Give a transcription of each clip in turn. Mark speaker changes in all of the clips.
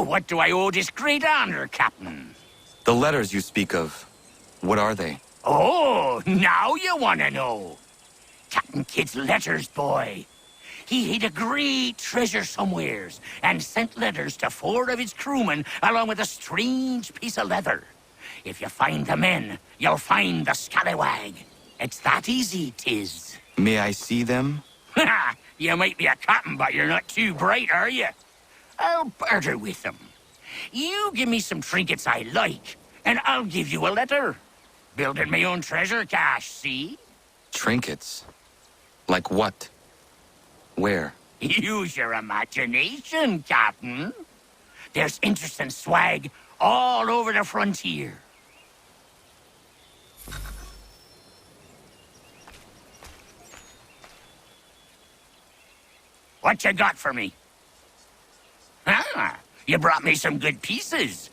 Speaker 1: What do I owe this great honor, Captain?
Speaker 2: The letters you speak of, what are they?
Speaker 1: Oh, now you want to know. Captain Kidd's letters, boy. He hid a great treasure somewheres and sent letters to 4 of his crewmen along with a strange piece of leather. If you find the men, you'll find the scallywag. It's that easy, 'tis.
Speaker 2: May I see them?
Speaker 1: Ha! You might be a captain, but you're not too bright, are you? I'll barter with them. You give me some trinkets I like, and I'll give you a letter. Building my own treasure cache, see?
Speaker 2: Trinkets? Like what? Where?
Speaker 1: Use your imagination, Captain. There's interesting swag all over the frontier. What you got for me? Ah, you brought me some good pieces.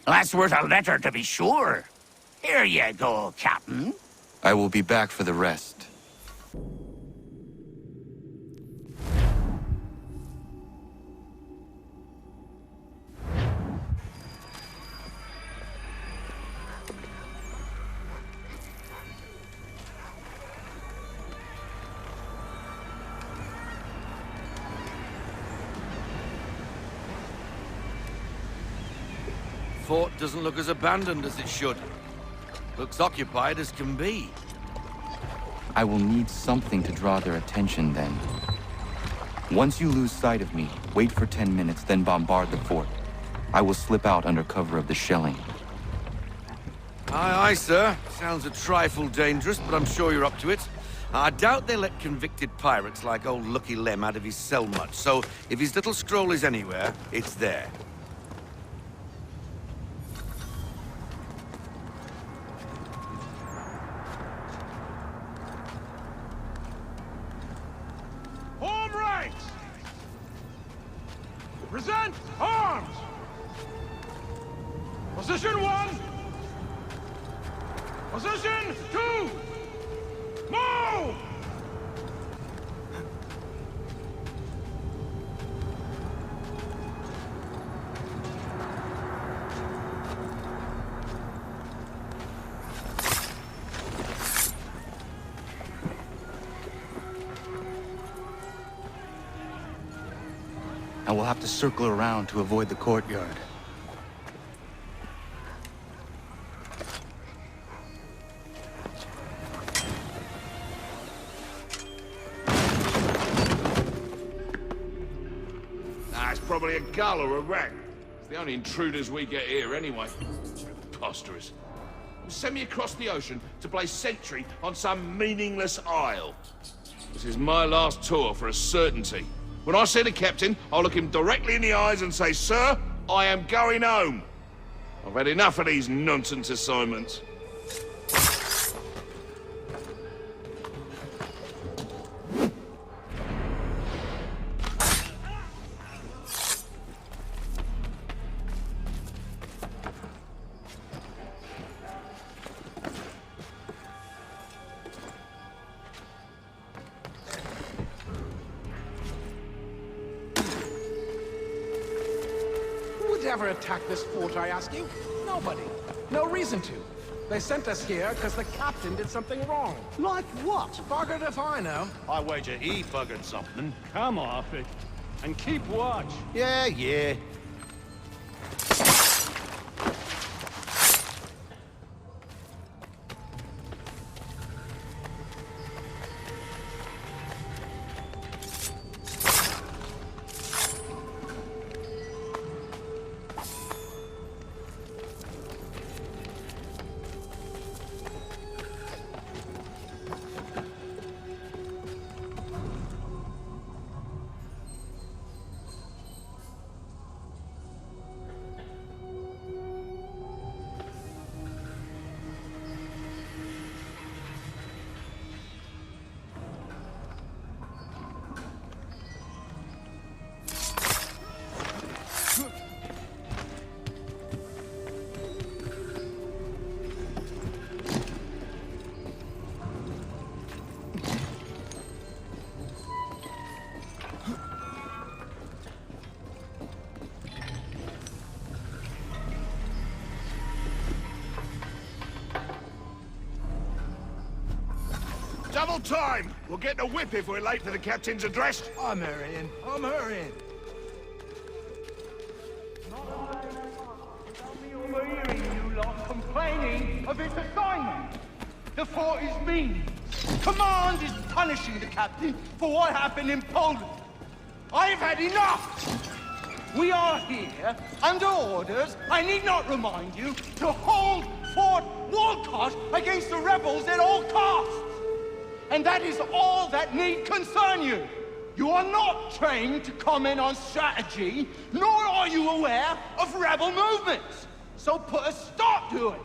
Speaker 1: That's worth a letter to be sure. Here you go, Captain.
Speaker 2: I will be back for the rest.
Speaker 3: Fort doesn't look as abandoned as it should. Looks occupied as can be.
Speaker 2: I will need something to draw their attention then. Once you lose sight of me, wait for 10 minutes, then bombard the fort. I will slip out under cover of the shelling.
Speaker 3: Aye, aye, sir. Sounds a trifle dangerous, but I'm sure you're up to it. I doubt they let convicted pirates like old Lucky Lem out of his cell much, so if his little scroll is anywhere, it's there.
Speaker 4: Present arms! Position 1! Position 2! Move!
Speaker 2: I will have to circle around to avoid the courtyard.
Speaker 4: It's probably a gull or a rat. It's the only intruders we get here anyway. Preposterous. Send me across the ocean to play sentry on some meaningless isle. This is my last tour for a certainty. When I see the captain, I'll look him directly in the eyes and say, "Sir, I am going home. I've had enough of these nonsense assignments."
Speaker 5: Ever attack this fort, I ask you? Nobody. No reason to. They sent us here because the captain did something wrong.
Speaker 6: Like what?
Speaker 5: Buggered if I know.
Speaker 6: I wager he buggered something.
Speaker 7: Come off it. And keep watch.
Speaker 6: Yeah.
Speaker 4: Double time! We'll get the whip if we're late for the captain's address.
Speaker 5: I'm hurrying. I'm hurrying.
Speaker 7: Overhearing you lot complaining of its assignment. The fort is mean. Command is punishing the captain for what happened in Poland. I've had enough! We are here under orders, I need not remind you, to hold Fort Wolcott against the rebels at all costs. And that is all that need concern you. You are not trained to comment on strategy, nor are you aware of rebel movements. So put a stop to it.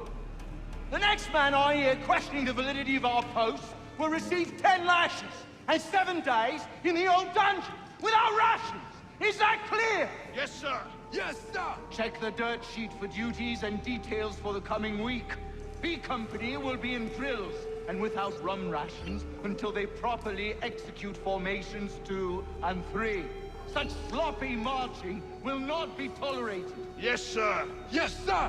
Speaker 7: The next man I hear questioning the validity of our post will receive 10 lashes and 7 days in the old dungeon without rations. Is that clear?
Speaker 4: Yes, sir.
Speaker 5: Yes, sir.
Speaker 7: Check the dirt sheet for duties and details for the coming week. B Company will be in drills and without rum rations until they properly execute formations 2 and 3. Such sloppy marching will not be tolerated.
Speaker 4: Yes, sir.
Speaker 5: Yes, sir.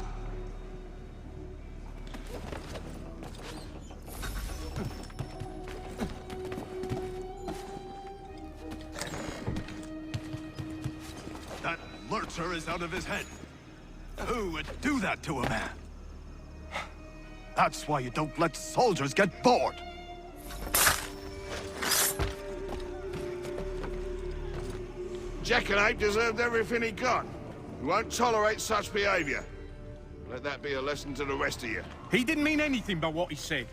Speaker 6: That lurcher is out of his head. Who would do that to a man? That's why you don't let soldiers get bored.
Speaker 4: Jack and Ape deserved everything he got. We won't tolerate such behavior. Let that be a lesson to the rest of you.
Speaker 8: He didn't mean anything by what he said.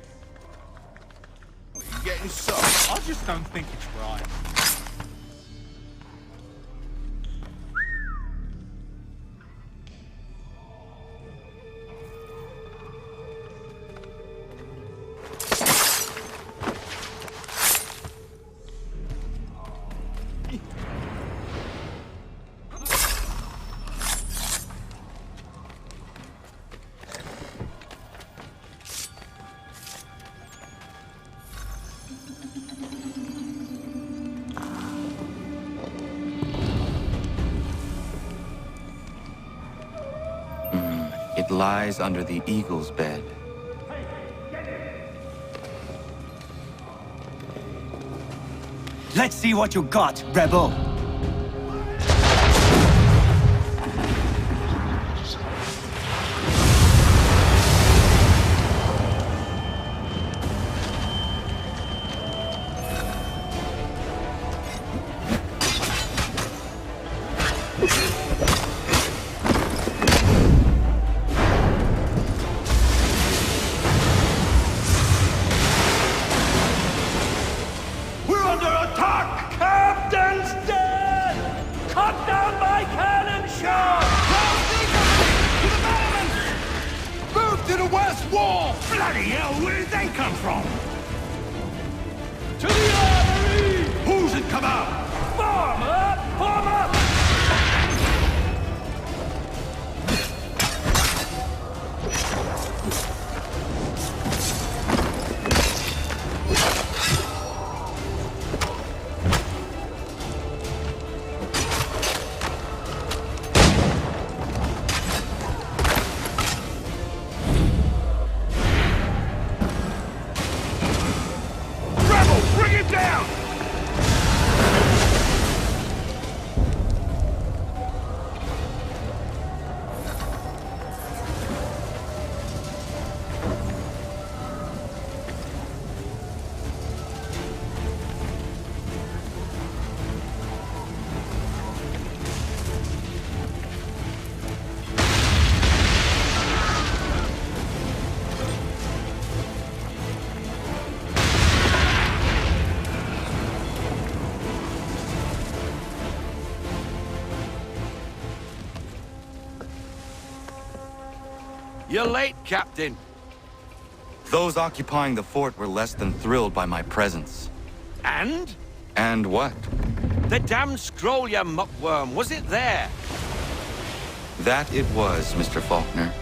Speaker 4: You're getting soft.
Speaker 8: I just don't think it's right.
Speaker 2: It lies under the eagle's bed.
Speaker 9: Let's see what you got, rebel.
Speaker 1: Bloody hell, where did they come from?
Speaker 6: To the armory! Who's in command?
Speaker 1: Form up! Form up!
Speaker 3: You're late, Captain.
Speaker 2: Those occupying the fort were less than thrilled by my presence.
Speaker 3: And?
Speaker 2: And what?
Speaker 3: The damn scroll, you muckworm. Was it there?
Speaker 2: That it was, Mr. Faulkner.